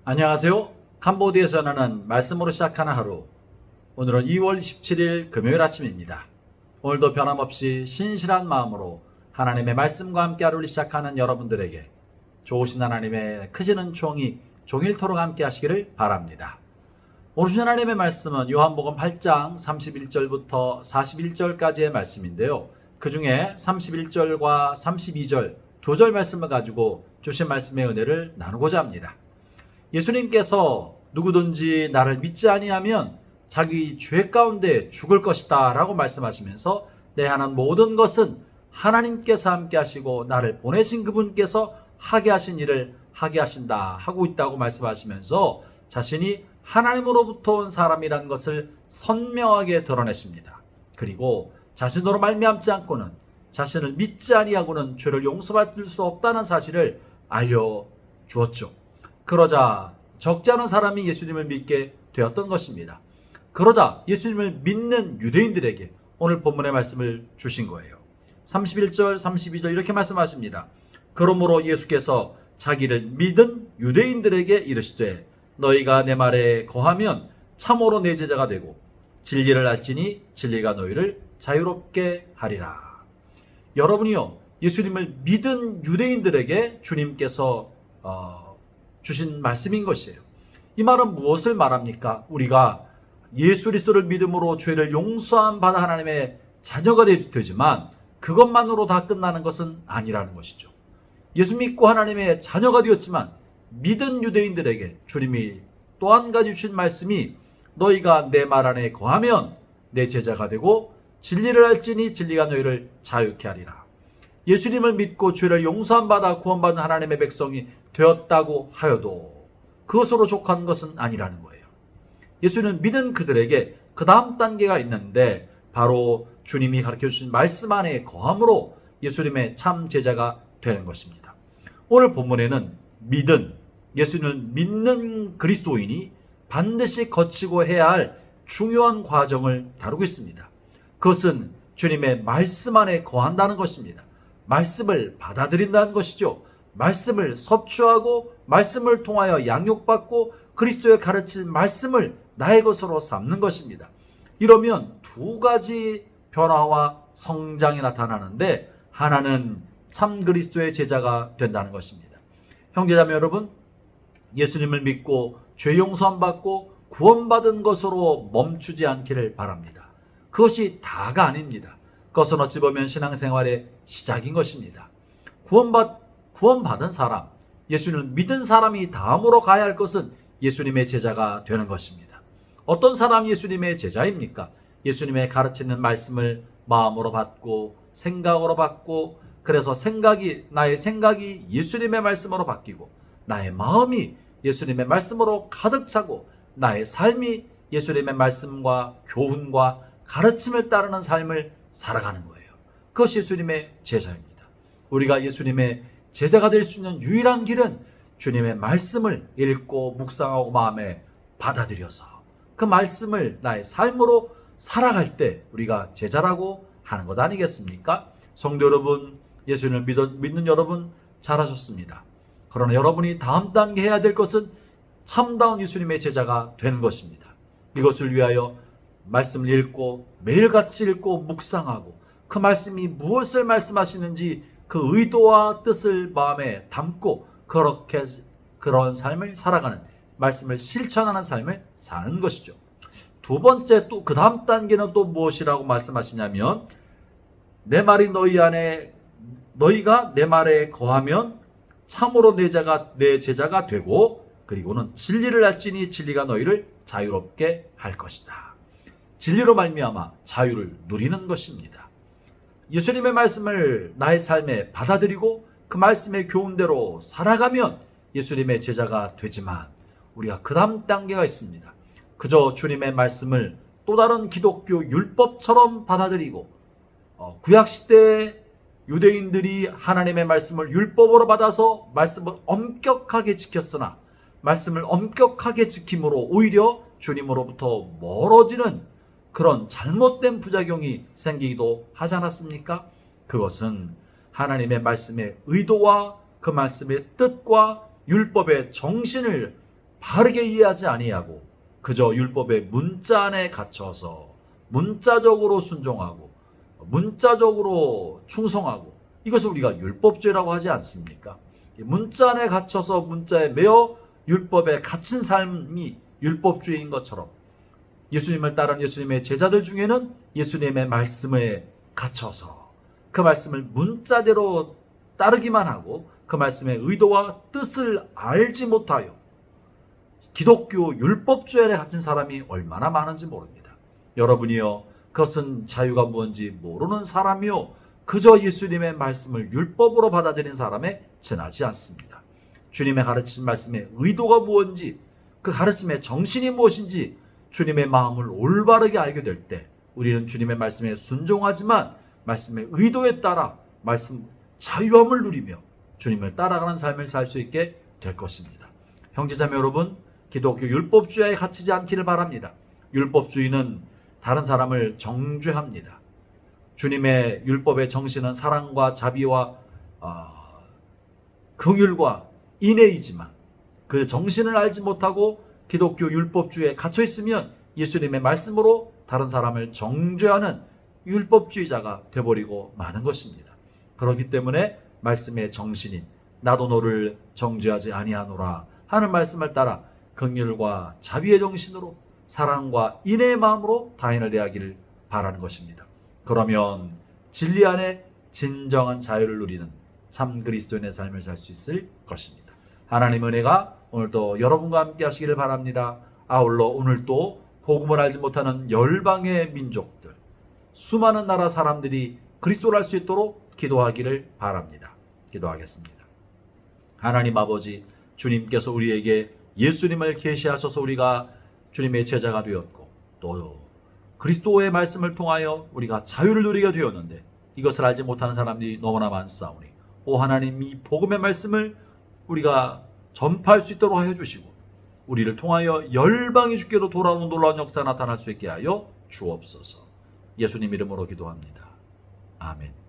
안녕하세요. 캄보디아에서 나는 말씀으로 시작하는 하루. 오늘은 2월 27일 금요일 아침입니다. 오늘도 변함없이 신실한 마음으로 하나님의 말씀과 함께 하루를 시작하는 여러분들에게 좋으신 하나님의 크신 은총이 종일토록 함께 하시기를 바랍니다. 오늘 하나님의 말씀은 요한복음 8장 31절부터 41절까지의 말씀인데요. 그 중에 31절과 32절 두 절 말씀을 가지고 주신 말씀의 은혜를 나누고자 합니다. 예수님께서 누구든지 나를 믿지 아니하면 자기 죄 가운데 죽을 것이다 라고 말씀하시면서 내 하는 모든 것은 하나님께서 함께 하시고 나를 보내신 그분께서 하게 하신 일을 하게 하신다 하고 있다고 말씀하시면서 자신이 하나님으로부터 온 사람이라는 것을 선명하게 드러내십니다. 그리고 자신으로 말미암지 않고는 자신을 믿지 아니하고는 죄를 용서받을 수 없다는 사실을 알려주었죠. 그러자 적지 않은 사람이 예수님을 믿게 되었던 것입니다. 그러자 예수님을 믿는 유대인들에게 오늘 본문의 말씀을 주신 거예요. 31절, 32절 이렇게 말씀하십니다. 그러므로 예수께서 자기를 믿은 유대인들에게 이르시되 너희가 내 말에 거하면 참으로 내 제자가 되고 진리를 알지니 진리가 너희를 자유롭게 하리라. 여러분이요, 예수님을 믿은 유대인들에게 주님께서 주신 말씀인 것이에요. 이 말은 무엇을 말합니까? 우리가 예수 그리스도를 믿음으로 죄를 용서한 받아 하나님의 자녀가 되지만 그것만으로 다 끝나는 것은 아니라는 것이죠. 예수 믿고 하나님의 자녀가 되었지만 믿은 유대인들에게 주님이 또 한 가지 주신 말씀이 너희가 내 말 안에 거하면 내 제자가 되고 진리를 알지니 진리가 너희를 자유케 하리라. 예수님을 믿고 죄를 용서한 받아 구원받은 하나님의 백성이 되었다고 하여도 그것으로 족한 것은 아니라는 거예요. 예수는 믿은 그들에게 그 다음 단계가 있는데 바로 주님이 가르쳐주신 말씀 안에 거함으로 예수님의 참 제자가 되는 것입니다. 오늘 본문에는 믿은, 예수님을 믿는 그리스도인이 반드시 거치고 해야 할 중요한 과정을 다루고 있습니다. 그것은 주님의 말씀 안에 거한다는 것입니다. 말씀을 받아들인다는 것이죠. 말씀을 섭취하고 말씀을 통하여 양육받고 그리스도의 가르친 말씀을 나의 것으로 삼는 것입니다. 이러면 두 가지 변화와 성장이 나타나는데 하나는 참 그리스도의 제자가 된다는 것입니다. 형제자매 여러분, 예수님을 믿고 죄 용서함 받고 구원받은 것으로 멈추지 않기를 바랍니다. 그것이 다가 아닙니다. 그것은 어찌 보면 신앙생활의 시작인 것입니다. 구원받은 사람, 예수님을 믿은 사람이 다음으로 가야 할 것은 예수님의 제자가 되는 것입니다. 어떤 사람이 예수님의 제자입니까? 예수님의 가르치는 말씀을 마음으로 받고 생각으로 받고 그래서 나의 생각이 예수님의 말씀으로 바뀌고 나의 마음이 예수님의 말씀으로 가득 차고 나의 삶이 예수님의 말씀과 교훈과 가르침을 따르는 삶을 살아가는 거예요. 그것이 예수님의 제자입니다. 우리가 예수님의 제자가 될 수 있는 유일한 길은 주님의 말씀을 읽고 묵상하고 마음에 받아들여서 그 말씀을 나의 삶으로 살아갈 때 우리가 제자라고 하는 것 아니겠습니까? 성도 여러분, 예수님을 믿는 여러분 잘하셨습니다. 그러나 여러분이 다음 단계 해야 될 것은 참다운 예수님의 제자가 되는 것입니다. 이것을 위하여 말씀을 읽고 매일같이 읽고 묵상하고 그 말씀이 무엇을 말씀하시는지 그 의도와 뜻을 마음에 담고 그렇게 그런 삶을 살아가는, 말씀을 실천하는 삶을 사는 것이죠. 두 번째, 또 그 다음 단계는 또 무엇이라고 말씀하시냐면 내 말이 너희가 내 말에 거하면 참으로 내 제자가 되고 그리고는 진리를 알지니 진리가 너희를 자유롭게 할 것이다. 진리로 말미암아 자유를 누리는 것입니다. 예수님의 말씀을 나의 삶에 받아들이고 그 말씀의 교훈대로 살아가면 예수님의 제자가 되지만 우리가 그 다음 단계가 있습니다. 그저 주님의 말씀을 또 다른 기독교 율법처럼 받아들이고 구약시대에 유대인들이 하나님의 말씀을 율법으로 받아서 말씀을 엄격하게 지켰으나 말씀을 엄격하게 지킴으로 오히려 주님으로부터 멀어지는 그런 잘못된 부작용이 생기기도 하지 않았습니까? 그것은 하나님의 말씀의 의도와 그 말씀의 뜻과 율법의 정신을 바르게 이해하지 아니하고 그저 율법의 문자 안에 갇혀서 문자적으로 순종하고 문자적으로 충성하고 이것을 우리가 율법주의라고 하지 않습니까? 문자 안에 갇혀서 문자에 매어 율법에 갇힌 삶이 율법주의인 것처럼 예수님을 따르는 예수님의 제자들 중에는 예수님의 말씀에 갇혀서 그 말씀을 문자대로 따르기만 하고 그 말씀의 의도와 뜻을 알지 못하여 기독교 율법주의에 갇힌 사람이 얼마나 많은지 모릅니다. 여러분이요, 그것은 자유가 무엇인지 모르는 사람이요, 그저 예수님의 말씀을 율법으로 받아들인 사람에 지나지 않습니다. 주님의 가르치신 말씀의 의도가 무엇인지, 그 가르침의 정신이 무엇인지 주님의 마음을 올바르게 알게 될 때 우리는 주님의 말씀에 순종하지만 말씀의 의도에 따라 말씀 자유함을 누리며 주님을 따라가는 삶을 살 수 있게 될 것입니다. 형제자매 여러분, 기독교 율법주의에 갇히지 않기를 바랍니다. 율법주의는 다른 사람을 정죄합니다. 주님의 율법의 정신은 사랑과 자비와 긍휼과 인애이지만 그 정신을 알지 못하고 기독교 율법주의에 갇혀 있으면 예수님의 말씀으로 다른 사람을 정죄하는 율법주의자가 되어버리고 마는 것입니다. 그렇기 때문에 말씀의 정신인 나도 너를 정죄하지 아니하노라 하는 말씀을 따라 긍휼과 자비의 정신으로 사랑과 인애의 마음으로 타인을 대하기를 바라는 것입니다. 그러면 진리 안에 진정한 자유를 누리는 참 그리스도인의 삶을 살 수 있을 것입니다. 하나님의 은혜가 오늘도 여러분과 함께 하시기를 바랍니다. 아울러 오늘도 복음을 알지 못하는 열방의 민족들, 수많은 나라 사람들이 그리스도를 알 수 있도록 기도하기를 바랍니다. 기도하겠습니다. 하나님 아버지, 주님께서 우리에게 예수님을 계시하셔서 우리가 주님의 제자가 되었고 또 그리스도의 말씀을 통하여 우리가 자유를 누리게 되었는데 이것을 알지 못하는 사람들이 너무나 많사오니 오 하나님, 이 복음의 말씀을 우리가 전파할 수 있도록 하여 주시고 우리를 통하여 열방이 주께로 돌아오는 놀라운 역사 나타날 수 있게 하여 주옵소서. 예수님 이름으로 기도합니다. 아멘.